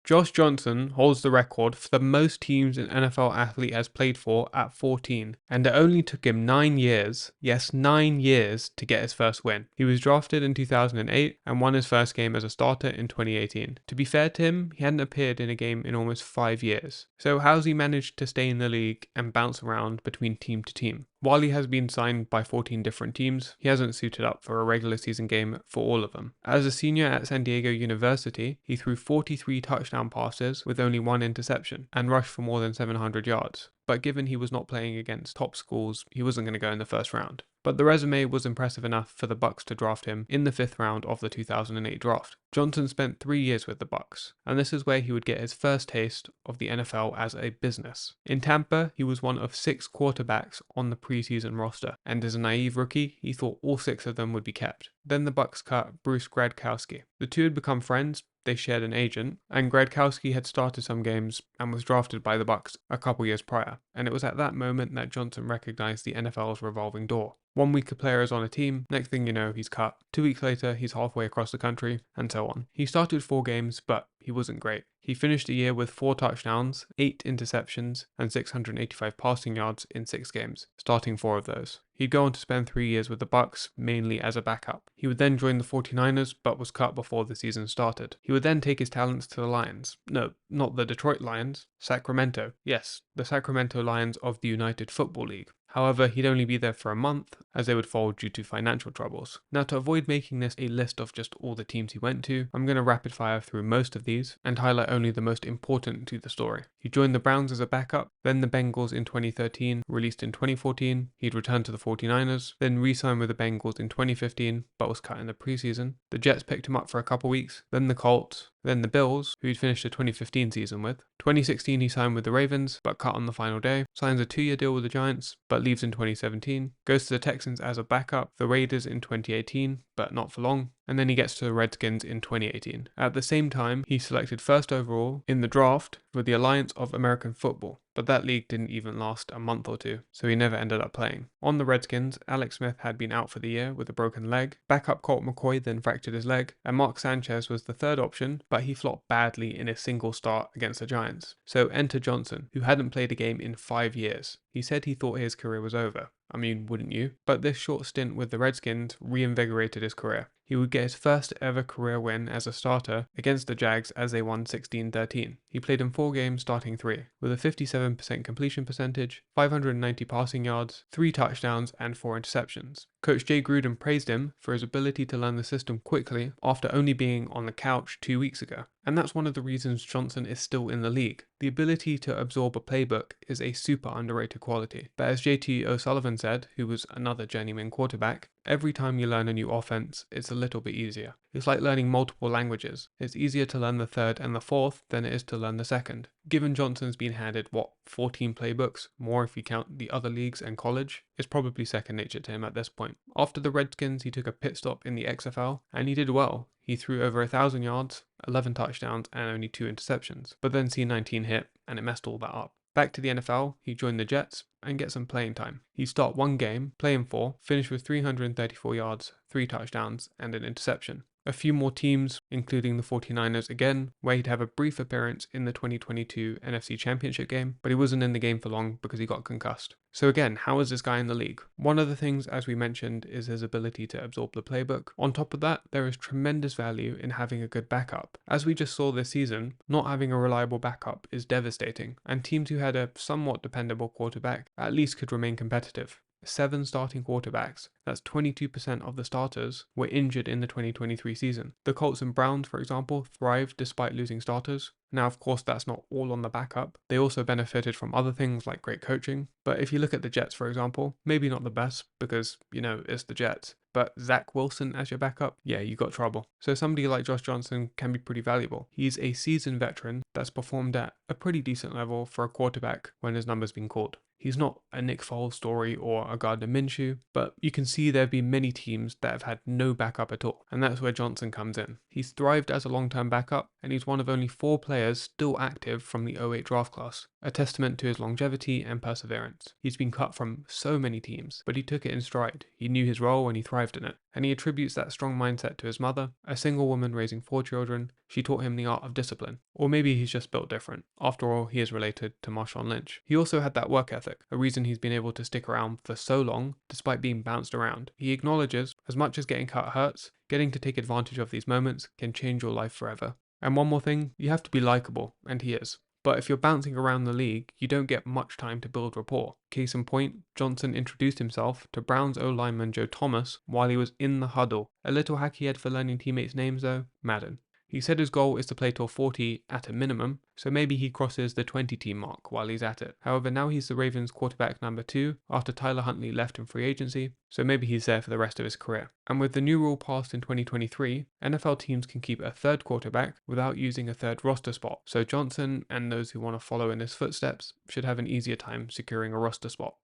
Josh Johnson holds the record for the most teams an NFL athlete has played for at 14, and it only took him 9 years, yes 9 years, to get his first win. He was drafted in 2008 and won his first game as a starter in 2018. To be fair to him, he hadn't appeared in a game in almost 5 years. So how's he managed to stay in the league and bounce around between team to team? While he has been signed by 14 different teams, he hasn't suited up for a regular season game for all of them. As a senior at San Diego University, he threw 43 touchdown passes with only 1 interception and rushed for more than 700 yards. But given he was not playing against top schools, he wasn't going to go in the first round. But the resume was impressive enough for the Bucs to draft him in the 5th round of the 2008 draft. Johnson spent 3 years with the Bucs, and this is where he would get his first taste of the NFL as a business. In Tampa, he was one of 6 quarterbacks on the preseason roster, and as a naive rookie, he thought all 6 of them would be kept. Then the Bucs cut Bruce Gradkowski. The two had become friends, they shared an agent, and Gradkowski had started some games and was drafted by the Bucs a couple years prior, and it was at that moment that Johnson recognized the NFL's revolving door. 1 week a player is on a team, next thing you know he's cut. 2 weeks later he's halfway across the country, and so on. He started 4 games, but he wasn't great. He finished the year with 4 touchdowns, 8 interceptions, and 685 passing yards in 6 games, starting 4 of those. He'd go on to spend 3 years with the Bucs, mainly as a backup. He would then join the 49ers, but was cut before the season started. He would then take his talents to the Lions. No, not the Detroit Lions, Sacramento. Yes, the Sacramento Lions of the United Football League. However, he'd only be there for a month, as they would fold due to financial troubles. Now, to avoid making this a list of just all the teams he went to, I'm going to rapid fire through most of these, and highlight only the most important to the story. He joined the Browns as a backup, then the Bengals in 2013, released in 2014, he'd returned to the 49ers, then re-signed with the Bengals in 2015, but was cut in the preseason. The Jets picked him up for a couple weeks, then the Colts, then the Bills, who he'd finished the 2015 season with. 2016 he signed with the Ravens, but cut on the final day, signs a 2-year deal with the Giants, but leaves in 2017, goes to the Texans as a backup, the Raiders in 2018, but not for long, and then he gets to the Redskins in 2018. At the same time, he selected first overall in the draft for the Alliance of American Football, but that league didn't even last a month or two, so he never ended up playing. On the Redskins, Alex Smith had been out for the year with a broken leg, backup Colt McCoy then fractured his leg, and Mark Sanchez was the third option, but he flopped badly in a single start against the Giants. So enter Johnson, who hadn't played a game in 5 years. He said he thought his career was over. I mean, wouldn't you? But this short stint with the Redskins reinvigorated his career. He would get his first ever career win as a starter against the Jags as they won 16-13. He played in 4 games, starting 3, with a 57% completion percentage, 590 passing yards, 3 touchdowns, and 4 interceptions. Coach Jay Gruden praised him for his ability to learn the system quickly after only being on the couch 2 weeks ago. And that's one of the reasons Johnson is still in the league. The ability to absorb a playbook is a super underrated quality. But as JT O'Sullivan said, who was another journeyman quarterback, every time you learn a new offense, it's a little bit easier. It's like learning multiple languages. It's easier to learn the third and the fourth than it is to learn the second. Given Johnson's been handed, 14 playbooks, more if you count the other leagues and college, it's probably second nature to him at this point. After the Redskins, he took a pit stop in the XFL, and he did well. He threw over 1,000 yards, 11 touchdowns, and only 2 interceptions. But then C-19 hit, and it messed all that up. Back to the NFL, he joined the Jets and get some playing time. He'd start 1 game, play in 4, finish with 334 yards, 3 touchdowns, and an interception. A few more teams, including the 49ers again, where he'd have a brief appearance in the 2022 NFC Championship game, but he wasn't in the game for long because he got concussed. So again, how is this guy in the league? One of the things, as we mentioned, is his ability to absorb the playbook. On top of that, there is tremendous value in having a good backup. As we just saw this season, not having a reliable backup is devastating, and teams who had a somewhat dependable quarterback at least could remain competitive. 7 starting quarterbacks, that's 22% of the starters, were injured in the 2023 season. The Colts and Browns, for example, thrived despite losing starters. Now, of course, that's not all on the backup. They also benefited from other things like great coaching. But if you look at the Jets, for example, maybe not the best because, it's the Jets. But Zach Wilson as your backup, yeah, you got trouble. So somebody like Josh Johnson can be pretty valuable. He's a seasoned veteran that's performed at a pretty decent level for a quarterback when his number's been called. He's not a Nick Foles story or a Gardner Minshew, but you can see there have been many teams that have had no backup at all, and that's where Johnson comes in. He's thrived as a long-term backup, and he's one of only 4 players still active from the '08 draft class, a testament to his longevity and perseverance. He's been cut from so many teams, but he took it in stride. He knew his role and he thrived in it, and he attributes that strong mindset to his mother, a single woman raising 4 children, she taught him the art of discipline. Or maybe he's just built different. After all, he is related to Marshawn Lynch. He also had that work ethic, a reason he's been able to stick around for so long despite being bounced around. He acknowledges, as much as getting cut hurts, getting to take advantage of these moments can change your life forever. And one more thing, you have to be likable, and he is. But if you're bouncing around the league, you don't get much time to build rapport. Case in point, Johnson introduced himself to Browns O-lineman Joe Thomas while he was in the huddle. A little hack he had for learning teammates' names though, Madden. He said his goal is to play till 40 at a minimum, so maybe he crosses the 20 team mark while he's at it. However, now he's the Ravens quarterback number 2 after Tyler Huntley left in free agency, so maybe he's there for the rest of his career. And with the new rule passed in 2023, NFL teams can keep a third quarterback without using a third roster spot, so Johnson and those who want to follow in his footsteps should have an easier time securing a roster spot.